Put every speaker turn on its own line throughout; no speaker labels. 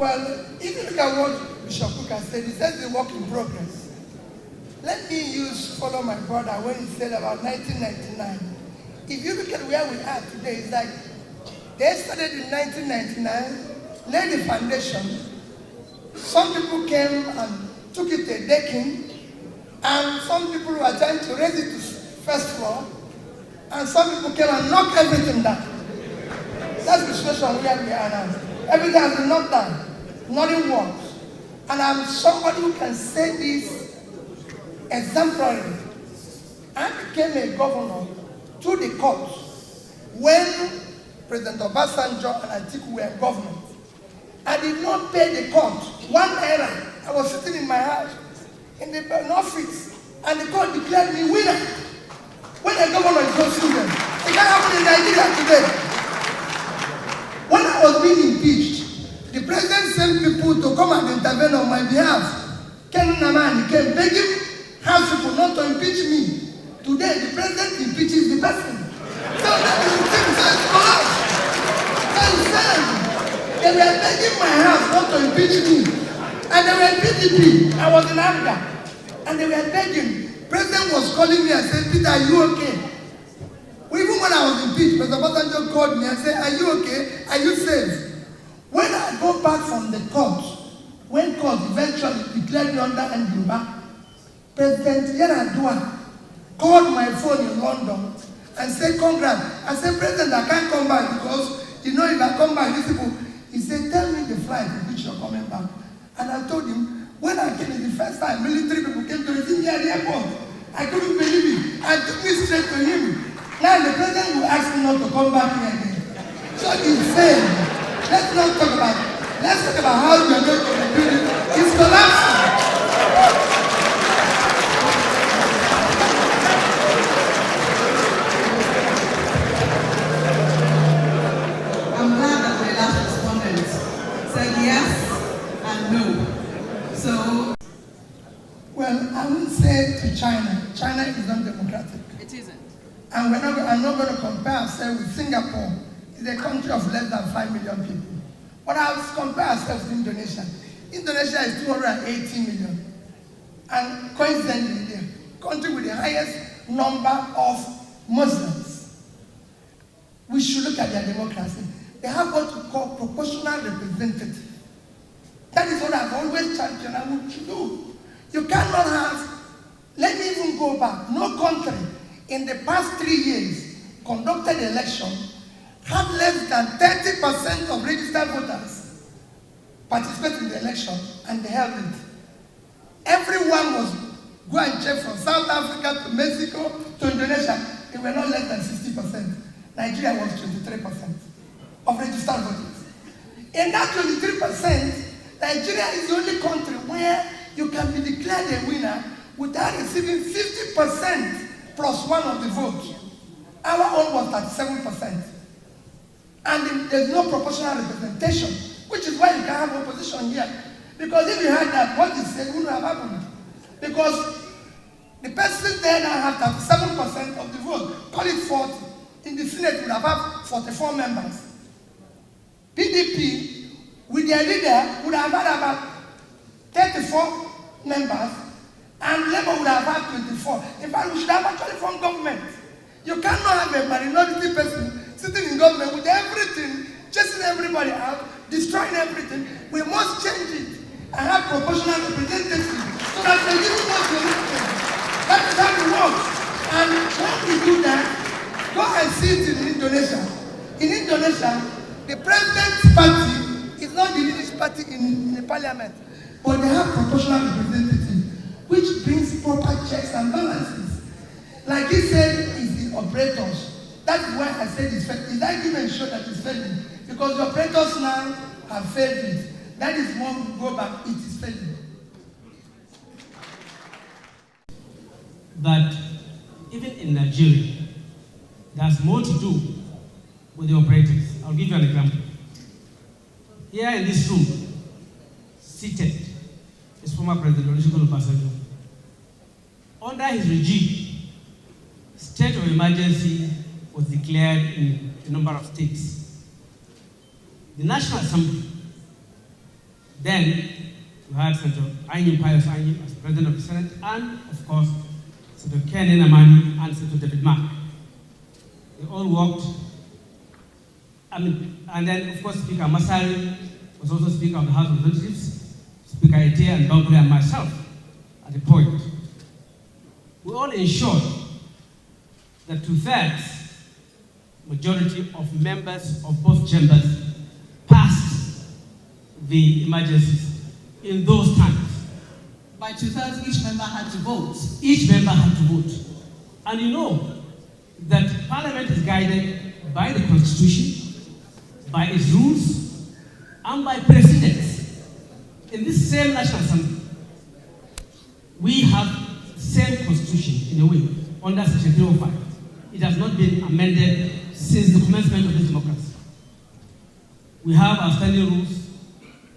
Well, if you look at what Bishop Kuka said, he said the work in progress. Let me follow my brother when he said about 1999. If you look at where we are today, it's like they started in 1999, laid the foundation. Some people came and took it to a decking, and some people were trying to raise it to first floor, and some people came and knocked everything down. That's the situation where we are now. Everything has been knocked down. Nothing works. And I'm somebody who can say this exemplarily. I became a governor through the courts when President Obasanjo and Atiku were in government. I did not pay the court one naira. I was sitting in my house in the office, and the court declared me winner. When a governor is so student, it can't happen in Nigeria today. When I was being impeached, the president sent people to come and intervene on my behalf. Ken Namani came begging house people not to impeach me. Today, the president impeaches the person. So that is the thing, so it's collapse. So it's sad. They were begging my house not to impeach me. And they were PDP. I was in Africa. And they were begging. President was calling me and said, Peter, are you okay? Even when I was impeached, President Obasanjo called me and said, are you okay? Are you safe? When I go back from the court, when court eventually declared me under Anjuba, President Yaradua called my phone in London and said, congrats. I said, President, I can't come back because, if I come back, these people, he said, tell me the flight in which you're coming back. And I told him, when I came in the first time, military people came to receive me at the airport. I couldn't believe it. I took me straight to him. Now the president will ask me not to come back here again. So insane. Let's not talk about it. Let's talk about how we are going to rebuild it. It's collapsing.
I'm glad that my last respondent said yes and no. So,
well, I would say to China, China is not democratic.
it isn't.
And I'm not going to compare ourselves with Singapore. It's a country of less than 5 million people. But I'll compare ourselves to Indonesia. Indonesia is 280 million. And coincidentally, the country with the highest number of Muslims. We should look at their democracy. They have what we call proportional representative. That is what I've always championed and what you do. You cannot have, let me even go back, no country in the past 3 years conducted election had less than 30% of registered voters participate in the election, and they held it. Everyone was go and check from South Africa to Mexico to Indonesia. They were not less than 60%. Nigeria was 23% of registered voters. In that 23%, Nigeria is the only country where you can be declared a winner without receiving 50% plus one of the vote. Our own was 37%. And there's no proportional representation, which is why you can have opposition here. Because if you had that, what you said wouldn't have happened. Because the person there now have 37% of the vote, call it 40. In the Senate, would have had 44 members. PDP, with their leader, would have had about 34 members, and Labour would have had 24. In fact, we should have actually formed government. You cannot have a minority person sitting in government with everything, chasing everybody out, destroying everything. We must change it and have proportional representation so that the people must be elected. That is how it works. And when we do that, go and see it in Indonesia. In Indonesia, the president's party is not the leading party in the parliament, but they have proportional representatives, which brings proper checks and balances. Like he said, it's the operators. That's why I said it's failing. His argument showed that it's failing. Because the operators now have failed it. That is when we go back, it is failing.
That even in Nigeria, there's more to do with the operators. I'll give you an example. Here in this room, seated, is former President Olusegun Obasanjo. Under his regime, state of emergency was declared in a number of states. The National Assembly Then you had Senator Anyim Pius Anyim as President of the Senate, and of course, Senator Ken Enamani and Senator David Mark. They all worked. And then, of course, Speaker Masari was also Speaker of the House of Representatives, Speaker Ete and Bankole and myself at the point. We all ensured that 2/3 majority of members of both chambers passed the emergencies in those times.
By 2/3, each member had to vote.
Each member had to vote. And you know that Parliament is guided by the Constitution, by its rules, and by precedents. In this same National Assembly, we have the same Constitution in a way, under Section 305. It has not been amended since the commencement of this democracy. We have our standing rules,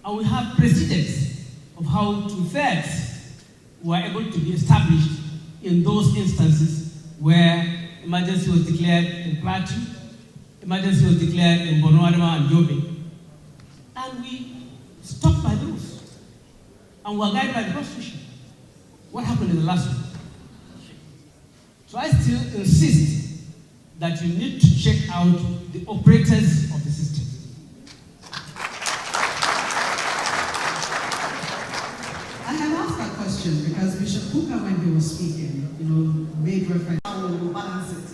and we have precedents of how 2/3 were able to be established in those instances where emergency was declared in Plateau, emergency was declared in Borno, Adamawa, and Yobe. And we stuck by those. And were guided by the Constitution. What happened in the last one? So I still insist that you need to check out the operators of the system.
I have asked that question because Bishop Kuka, when he was speaking, made reference to how we will balance it.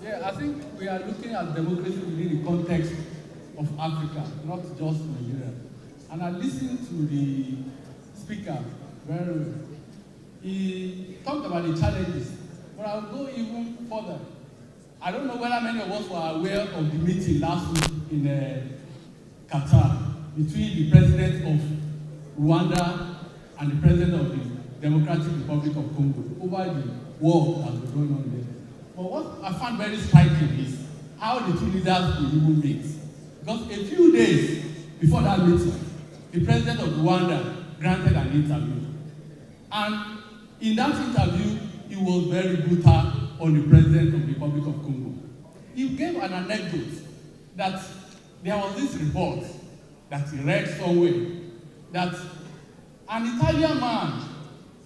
Yeah, I think we are looking at democracy within the context of Africa, not just Nigeria. And I listened to the speaker very well. He talked about the challenges, but I'll go even further. I don't know whether many of us were aware of the meeting last week in Qatar between the president of Rwanda and the president of the Democratic Republic of Congo over the war that was going on there. But what I found very striking is how the two leaders will even meet. Because a few days before that meeting, the president of Rwanda granted an interview. And in that interview, he was very brutal on the president of the Republic of Congo. He gave an anecdote that there was this report that he read somewhere that an Italian man,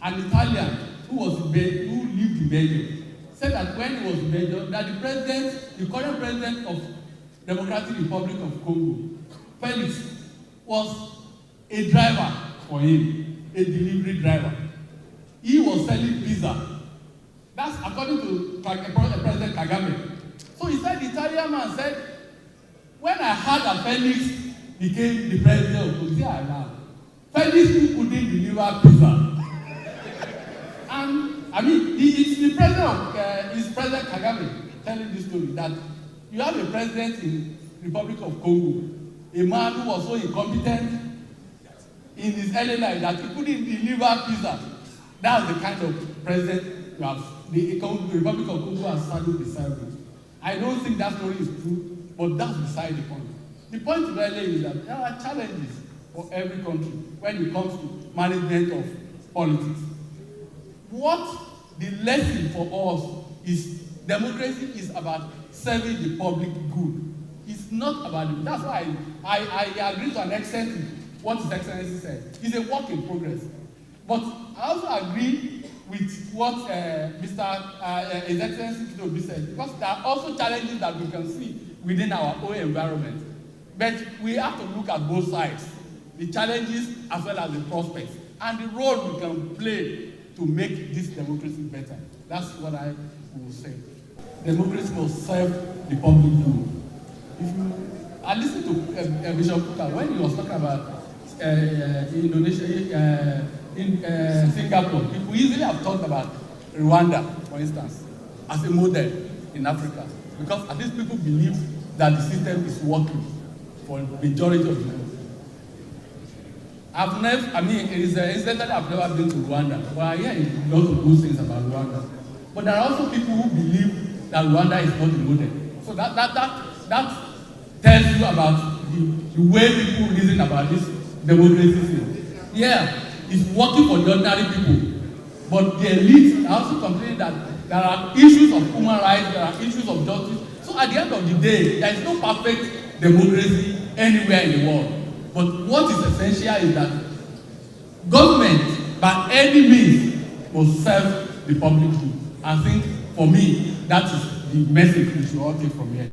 an Italian who lived in Belgium, said that when he was in Belgium, that the current president of Democratic Republic of Congo, Felix, was a driver for him, a delivery driver. He was selling pizza. That's according to President Kagame. So he said, the Italian man said, when I heard that Felix became the president of Congo, Felix couldn't deliver pizza. And I mean, it's the president of President Kagame telling this story that you have a president in the Republic of Congo, a man who was so incompetent in his early life that he couldn't deliver pizza. That's the kind of president you have. The Republic of Congo has saddled beside it. I don't think that story is true, but that's beside the point. The point really is that there are challenges for every country when it comes to management of politics. What the lesson for us is democracy is about serving the public good. It's not about it. That's why I agree to an extent with what His Excellency said. It's a work in progress. But I also agree with what His Excellency Tinubu said, because there are also challenges that we can see within our own environment. But we have to look at both sides, the challenges as well as the prospects, and the role we can play to make this democracy better. That's what I will say. Democracy must serve the public good. I listened to Bishop Kuka when he was talking about Indonesia, in Singapore. People easily have talked about Rwanda, for instance, as a model in Africa, because at least people believe that the system is working for the majority of the world. I've never been to Rwanda, but I hear a lot of good things about Rwanda. But there are also people who believe that Rwanda is not the model. So that tells you about the way people reason about this democracy thing. Yeah, it's working for the ordinary people, but the elite are also complaining that there are issues of human rights, there are issues of justice. So at the end of the day, there is no perfect democracy anywhere in the world. But what is essential is that government, by any means, must serve the public good. I think, for me, that is the message we should all take from here.